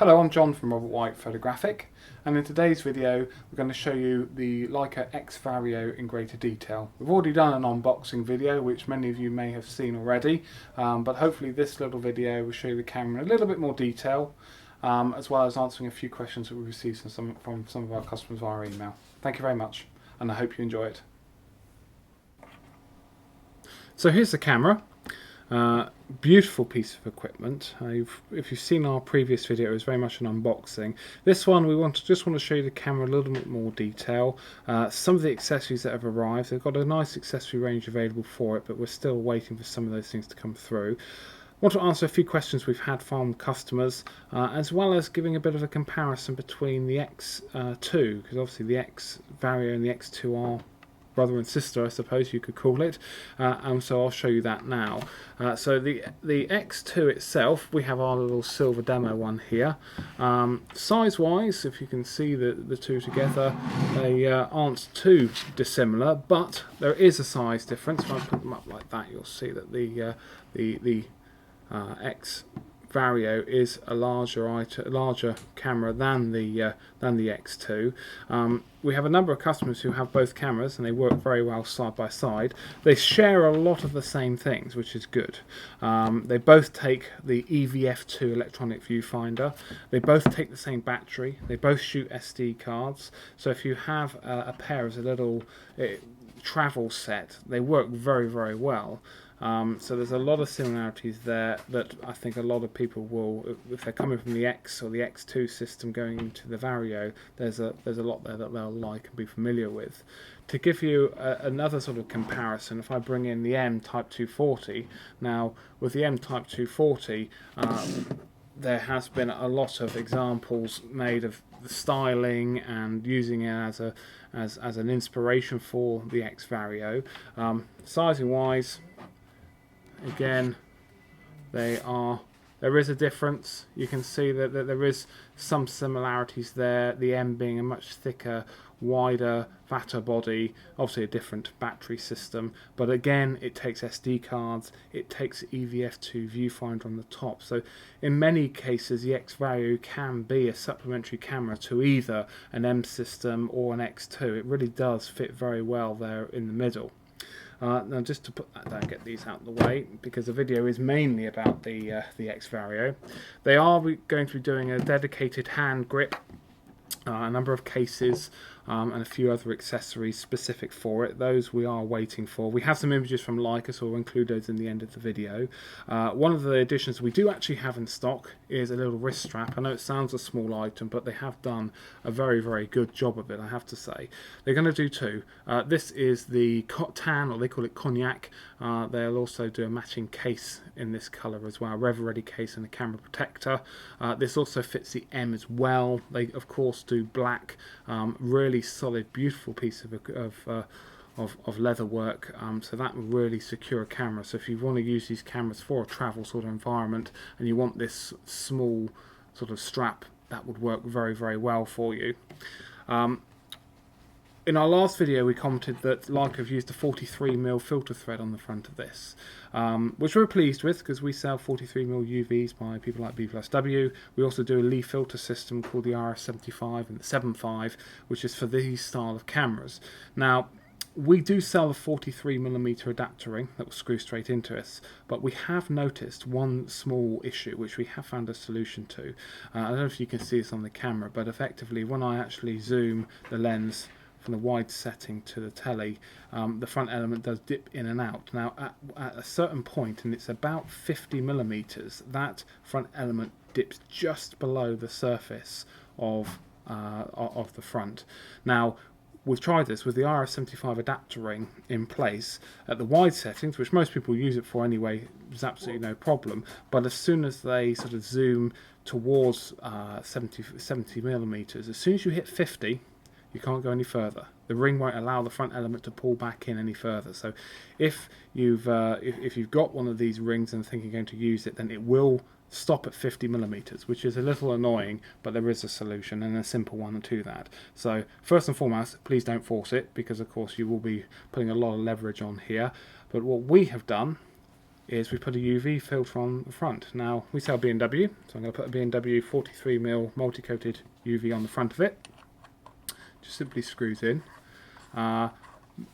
Hello, I'm John from Robert White Photographic, and in today's video we're going to show you the Leica X Vario in greater detail. We've already done an unboxing video which many of you may have seen already, but hopefully this little video will show you the camera in a little bit more detail, as well as answering a few questions that we received from some of our customers via email. Thank you very much, and I hope you enjoy it. So here's the camera. Beautiful piece of equipment. If you've seen our previous video, it was very much an unboxing. This one we just want to show you the camera in a little bit more detail. Some of the accessories that have arrived, they've got a nice accessory range available for it, but we're still waiting for some of those things to come through. I want to answer a few questions we've had from customers, as well as giving a bit of a comparison between the X2, because obviously the X Vario and the X2 are brother and sister, I suppose you could call it, and so I'll show you that now. So the X2 itself, we have our little silver demo one here. Size wise, if you can see the two together, they aren't too dissimilar, but there is a size difference. If I put them up like that, you'll see that the X Vario is a larger camera than the X2. We have a number of customers who have both cameras and they work very well side by side. They share a lot of the same things, which is good. They both take the EVF2 electronic viewfinder. They both take the same battery. They both shoot SD cards. So if you have a pair as a little travel set, they work very, very well. So there's a lot of similarities there that I think a lot of people will, if they're coming from the X or the X2 system going into the Vario, there's a lot there that they'll like and be familiar with. To give you another sort of comparison, if I bring in the M Type 240, now with the M Type 240, there has been a lot of examples made of the styling and using it as an inspiration for the X Vario. Sizing wise, again, there is a difference. You can see that there is some similarities there, the M being a much thicker, wider, fatter body, obviously a different battery system, but again it takes SD cards, it takes EVF2 viewfinder on the top, so in many cases the X Vario can be a supplementary camera to either an M system or an X2. It really does fit very well there in the middle. Now just to put that down, get these out of the way, because the video is mainly about the X Vario. They are going to be doing a dedicated hand grip, a number of cases, and a few other accessories specific for it. Those we are waiting for. We have some images from Leica, so we'll include those in the end of the video. One of the additions we do actually have in stock is a little wrist strap. I know it sounds a small item, but they have done a very, very good job of it, I have to say. They're going to do two. This is the tan, or they call it cognac. They'll also do a matching case in this colour as well, Rev Ready case and a camera protector. This also fits the M as well. They of course do black, really solid, beautiful piece of leather work, so that will really secure a camera. So if you want to use these cameras for a travel sort of environment and you want this small sort of strap, that would work very, very well for you. In our last video we commented that Leica have used a 43mm filter thread on the front of this, which we're pleased with because we sell 43mm UVs by people like B+W. We also do a Lee filter system called the RS75 and the 75, which is for these style of cameras. Now, we do sell a 43mm adapter ring that will screw straight into us, but we have noticed one small issue which we have found a solution to. I don't know if you can see this on the camera, but effectively when I actually zoom the lens from the wide setting to the telly, the front element does dip in and out. Now at a certain point, and it's about 50mm, that front element dips just below the surface of the front. Now we've tried this with the RS75 adapter ring in place at the wide settings, which most people use it for anyway. There's absolutely no problem, but as soon as they sort of zoom towards 70mm, as soon as you hit 50, you can't go any further. The ring won't allow the front element to pull back in any further. So if you've got one of these rings and think you're going to use it, then it will stop at 50mm, which is a little annoying, but there is a solution, and a simple one to that. So first and foremost, please don't force it, because of course you will be putting a lot of leverage on here. But what we have done is we put a UV filter on the front. Now we sell B&W, so I'm going to put a B&W 43mm multi-coated UV on the front of it. Just simply screws in.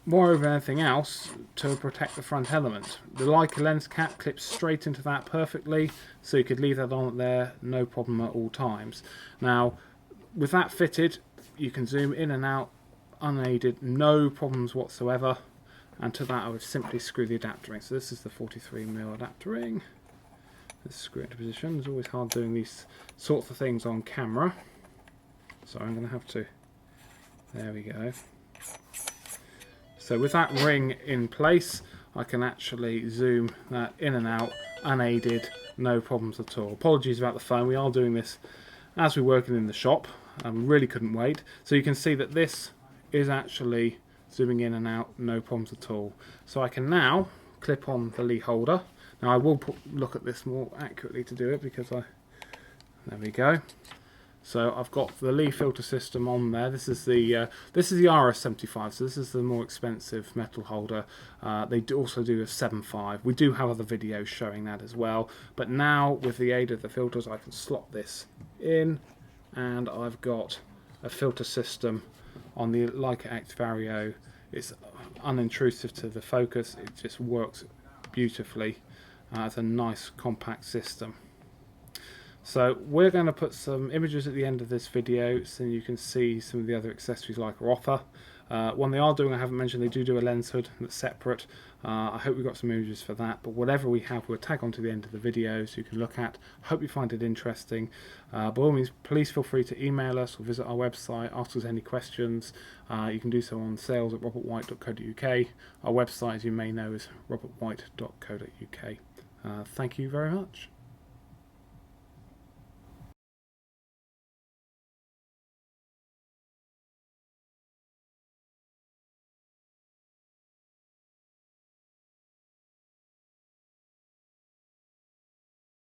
Moreover than anything else, to protect the front element. The Leica lens cap clips straight into that perfectly, so you could leave that on there, no problem at all times. Now, with that fitted, you can zoom in and out unaided, no problems whatsoever. And to that I would simply screw the adapter ring. So this is the 43mm adapter ring. Let's screw it into position. It's always hard doing these sorts of things on camera. So I'm going to have to... There we go. So with that ring in place, I can actually zoom that in and out unaided, no problems at all. Apologies about the phone. We are doing this as we're working in the shop. I really couldn't wait. So you can see that this is actually zooming in and out, no problems at all. So I can now clip on the leaf holder. Now I will look at this more accurately to do it because there we go. So I've got the leaf filter system on there. This is the RS75, so this is the more expensive metal holder. They also do a 7.5. We do have other videos showing that as well. But now with the aid of the filters, I can slot this in, and I've got a filter system on the Leica X Vario. It's unintrusive to the focus. It just works beautifully. It's a nice compact system. So we're going to put some images at the end of this video so you can see some of the other accessories Leica offer. One they are doing, I haven't mentioned, they do a lens hood that's separate. I hope we've got some images for that, but whatever we have we'll tag on to the end of the video so you can look at. Hope you find it interesting. By all means, please feel free to email us or visit our website, ask us any questions. You can do so on sales@robertwhite.co.uk. Our website, as you may know, is robertwhite.co.uk. Thank you very much.